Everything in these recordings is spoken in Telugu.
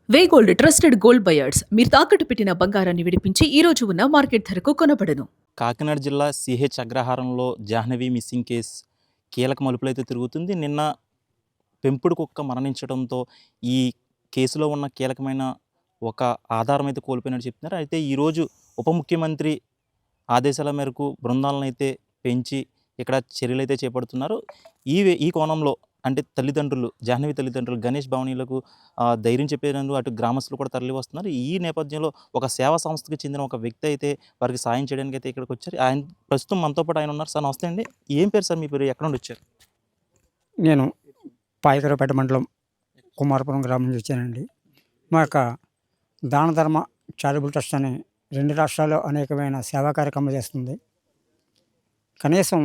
వేగోల్డ్ ట్రస్టెడ్ గోల్డ్ బయర్స్ మీరు తాకట్టు పెట్టిన బంగారాన్ని విడిపించి ఈ రోజు ఉన్న మార్కెట్ ధరకు కొనబడను. కాకినాడ జిల్లా సిహెచ్ అగ్రహారంలో జాహ్నవి మిస్సింగ్ కేసు కీలక మలుపులైతే తిరుగుతుంది. నిన్న పెంపుడు కుక్క మరణించడంతో ఈ కేసులో ఉన్న కీలకమైన ఒక ఆధారం అయితే కోల్పోయినట్టు చెప్తున్నారు. అయితే ఈరోజు ఉప ముఖ్యమంత్రి ఆదేశాల మేరకు బృందాలనైతే పెంచి ఇక్కడ చర్యలైతే చేపడుతున్నారు. ఈ కోణంలో అంటే తల్లిదండ్రులు, జాహ్నవి తల్లిదండ్రులు గణేష్ భవనీలకు ధైర్యం చెప్పేందుకు అటు గ్రామస్తులు కూడా తరలి వస్తున్నారు. ఈ నేపథ్యంలో ఒక సేవా సంస్థకి చెందిన ఒక వ్యక్తి అయితే వారికి సాయం చేయడానికి అయితే ఇక్కడికి వచ్చారు. ఆయన ప్రస్తుతం మనతో పాటు ఆయన ఉన్నారు. సార్ నమస్తే అండి. ఏం పేరు సార్ మీ పేరు? ఎక్కడ నుండి వచ్చారు? నేను పాయకరపేట మండలం కుమారపురం గ్రామం నుంచి వచ్చానండి. మా యొక్క దాన ధర్మ చారిటబుల్ ట్రస్ట్ అని 2 రాష్ట్రాల్లో అనేకమైన సేవా కార్యక్రమాలు చేస్తుంది. కనీసం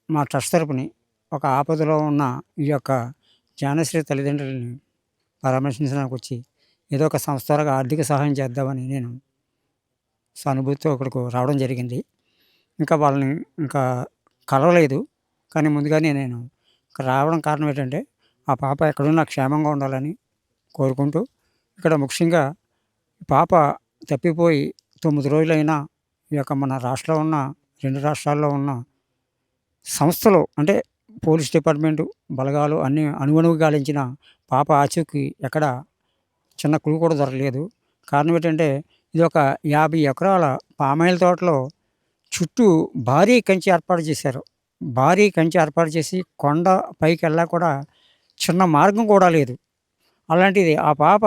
మా ట్రస్ట్ తరపుని ఒక ఆపదలో ఉన్న ఈ యొక్క జ్ఞానశ్రీ తల్లిదండ్రులని పరామర్శించడానికి వచ్చి ఏదో ఒక సంస్థ ద్వారా ఆర్థిక సహాయం చేద్దామని నేను సానుభూతితో ఇక్కడికి రావడం జరిగింది. ఇంకా వాళ్ళని ఇంకా కలవలేదు. కానీ ముందుగానే నేను ఇక్కడ రావడం కారణం ఏంటంటే ఆ పాప ఎక్కడున్నా క్షేమంగా ఉండాలని కోరుకుంటూ, ఇక్కడ ముఖ్యంగా పాప తప్పిపోయి 9 రోజులైనా ఈ యొక్క మన రాష్ట్రంలో ఉన్న 2 రాష్ట్రాల్లో ఉన్న సంస్థలు అంటే పోలీస్ డిపార్ట్మెంటు బలగాలు అన్నీ అణువణువుగా గాలించిన పాప ఆచూకీ ఎక్కడ చిన్న క్లూ కూడా దొరకలేదు. కారణం ఏంటంటే ఇది ఒక 50 ఎకరాల పామాయిల్ తోటలో చుట్టూ భారీ కంచె ఏర్పాటు చేశారు. భారీ కంచె ఏర్పాటు చేసి కొండ పైకెళ్ళా కూడా చిన్న మార్గం కూడా లేదు. అలాంటిది ఆ పాప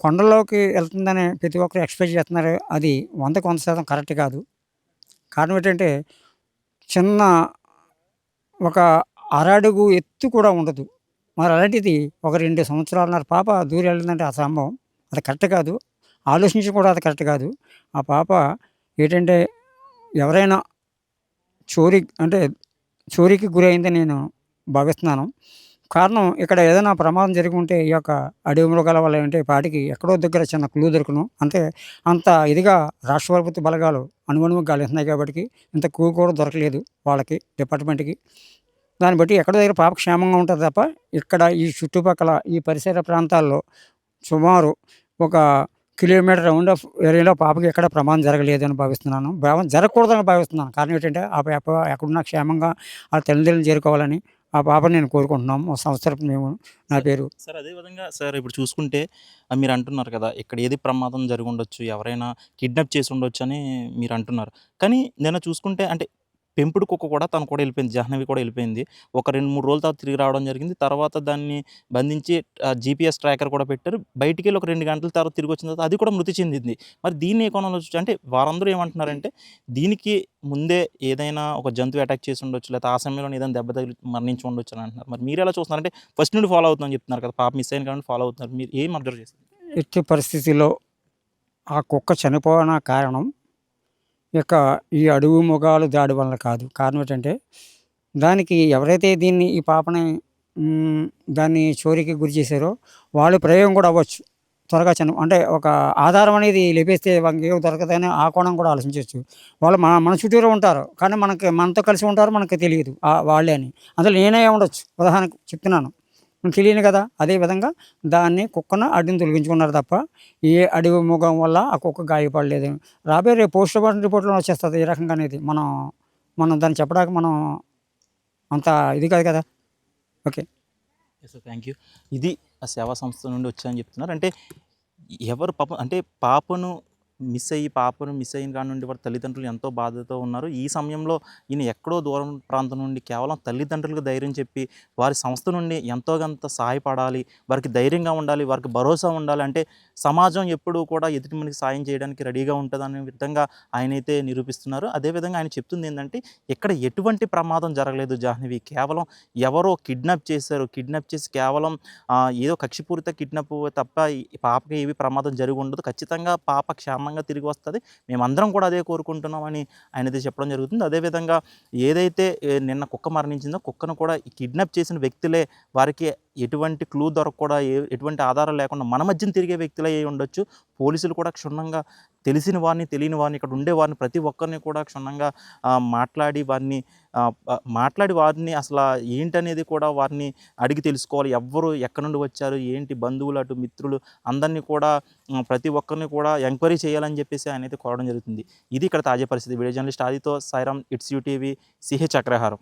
కొండల్లోకి వెళ్తుందని ప్రతి ఒక్కరు ఎక్స్‌పెక్ట్ చేస్తున్నారు. అది 100కి 100% కరెక్ట్ కాదు. కారణం ఏంటంటే చిన్న ఒక అరడుగు ఎత్తు కూడా ఉండదు. మరి అలాంటిది ఒక 2 సంవత్సరాలున్నర పాప దూరి వెళ్ళిందంటే అసంభవం. అది కరెక్ట్ కాదు. ఆలోచించడం కూడా అది కరెక్ట్ కాదు. ఆ పాప ఏంటంటే ఎవరైనా చోరీకి గురైందని నేను భావిస్తున్నాను. కారణం ఇక్కడ ఏదైనా ప్రమాదం జరిగి ఉంటే ఈ యొక్క అడవి మృగాల వల్ల ఏంటి పాటికి ఎక్కడో దగ్గర చిన్న క్లూ దొరుకును. అంత ఇదిగా రాష్ట్ర ప్రభుత్వ బలగాలు అణువణువుగా గాలిస్తున్నాయి కాబట్టి ఇంత క్లూ కూడా దొరకలేదు వాళ్ళకి డిపార్ట్మెంట్‌కి. దాన్ని బట్టి ఎక్కడో దగ్గర పాప క్షేమంగా ఉంటది తప్ప ఇక్కడ ఈ చుట్టుపక్కల ఈ పరిసర ప్రాంతాల్లో సుమారు ఒక కిలోమీటర్ రౌండ్ ఆఫ్ ఏరియాలో పాపకి ఎక్కడ ప్రమాదం జరగలేదని భావిస్తున్నాను. జరగకూడదని భావిస్తున్నాను. కారణం ఏంటంటే ఆ పాప ఎక్కడున్నా క్షేమంగా ఆ తల్లిదండ్రులను చేరుకోవాలని ఆ పాపని నేను కోరుకుంటున్నాము. మా సంస్థ తరపున మేము నా పేరు సార్ అదే విధంగా సార్ ఇప్పుడు చూసుకుంటే మీరు అంటున్నారు కదా! ఇక్కడ ఏది ప్రమాదం జరిగుండొచ్చు, ఎవరైనా కిడ్నాప్ చేసి ఉండొచ్చు అని మీరు అంటున్నారు. కానీ నిన్న చూసుకుంటే అంటే పెంపుడు కుక్క కూడా తను కూడా వెళ్ళిపోయింది. జాహ్నవి కూడా వెళ్ళిపోయింది. ఒక 2, 3 రోజుల తర్వాత తిరిగి రావడం జరిగింది. తర్వాత దాన్ని బంధించి జీపీఎస్ ట్రాకర్ కూడా పెట్టారు. బయటికెళ్ళి ఒక 2 గంటల తర్వాత తిరిగొచ్చిన తర్వాత అది కూడా మృతి చెందింది. మరి దీన్ని ఏ కోణంలో అంటే వారందరూ ఏమంటున్నారంటే దీనికి ముందే ఏదైనా ఒక జంతువు అటాక్ చేసి ఉండొచ్చు. లేకపోతే ఆ సమయంలోనే ఏదైనా దెబ్బ తగిలి మరణించి ఉండొచ్చు అని అంటున్నారు. మరి మీరెలా చూస్తున్నారు? అంటే ఫస్ట్ నుండి ఫాలో అవుతున్నామని చెప్తున్నారు కదా! పాప మిస్ అయిన కాడ నుండి ఫాలో అవుతున్నారు. మీరు ఏం అబ్జర్వ్ చేశారు? ఎట్టి పరిస్థితిలో ఆ కుక్క చనిపోవడానికి కారణం ఇక ఈ అడవి మృగాలు దాడి వలన కాదు. కారణం ఏంటంటే దానికి ఎవరైతే ఈ పాపని దాన్ని చోరీకి గురి చేశారో వాళ్ళ ప్రయోగం కూడా అవ్వచ్చు. త్వరగా అంటే ఒక ఆధారం అనేది లెపేస్తే వాళ్ళకేం దొరకదని ఆ కోణం కూడా ఆలోచించొచ్చు. వాళ్ళు మన చుట్టూరే ఉంటారు. కానీ మనతో కలిసి ఉంటారో మనకు తెలియదు వాళ్ళే అని. అందులో నేనే ఉండొచ్చు. ఉదాహరణకు చెప్తున్నాను. తెలియను కదా! అదేవిధంగా కుక్కను అడ్డుని తొలగించుకున్నారు తప్ప ఏ అడవి మృగం వల్ల ఆ కుక్క గాయపడలేదు. రేపు పోస్ట్‌మార్టం రిపోర్ట్‌లోనే వచ్చేస్తది ఈ రకంగా అనేది. మనం దాన్ని చెప్పడానికి అంత ఇది కాదు కదా! Okay. Yes sir. Thank you. ఇది ఆ సేవా సంస్థ నుండి వచ్చాయని చెప్తున్నారు. అంటే ఎవరు పాపం అంటే పాపను మిస్ అయిన కాడ నుండి వారి తల్లిదండ్రులు ఎంతో బాధతో ఉన్నారు. ఈ సమయంలో ఈయన ఎక్కడో దూరం ప్రాంతం నుండి కేవలం తల్లిదండ్రులకు ధైర్యం చెప్పి వారి సంస్థ నుండి ఎంతో కొంత సహాయపడాలి, వారికి ధైర్యంగా ఉండాలి, వారికి భరోసా ఉండాలి. అంటే సమాజం ఎప్పుడూ కూడా ఎదుటి మనిషికి సాయం చేయడానికి రెడీగా ఉంటదనే విధంగా ఆయనైతే నిరూపిస్తున్నారు. అదేవిధంగా ఆయన చెప్తుంది ఏందంటే ఇక్కడ ఎటువంటి ప్రమాదం జరగలేదు జాహ్నవి. కేవలం ఎవరో కిడ్నాప్ చేశారు. కిడ్నాప్ చేసి కేవలం ఏదో కక్షపూరిత కిడ్నాప్ తప్ప ఈ పాపకి ఏవి ప్రమాదం జరిగి ఉండదు. ఖచ్చితంగా పాప క్షేమంగా తిరిగి వస్తది. మేమందరం కూడా అదే కోరుకుంటున్నామని ఆయనైతే చెప్పడం జరుగుతుంది. అదేవిధంగా ఏదైతే నిన్న కుక్క మరణించిందో కుక్కను కూడా కిడ్నాప్ చేసిన వ్యక్తులే వారికి ఎటువంటి క్లూ దొరకకుండా ఎటువంటి ఆధారం లేకుండా మన మధ్యన తిరిగే వ్యక్తులే అయ్యి ఉండొచ్చు. పోలీసులు కూడా క్షుణ్ణంగా తెలిసిన వారిని, తెలియని వారిని, ఇక్కడ ఉండే వారిని ప్రతి ఒక్కరిని కూడా క్షుణ్ణంగా మాట్లాడి వారిని అసలు ఏంటనేది కూడా వారిని అడిగి తెలుసుకోవాలి. ఎవ్వరు ఎక్కడి నుండి వచ్చారు, ఏంటి బంధువులు, అటు మిత్రులు అందరినీ కూడా ప్రతి ఒక్కరిని కూడా ఎంక్వైరీ చేయాలని చెప్పేసి ఆయనైతే కోరడం జరుగుతుంది. ఇది ఇక్కడ తాజా పరిస్థితి. వీడియో జర్నలిస్ట్ ఆదితో Sairam, it's UTV, C H Agraharam.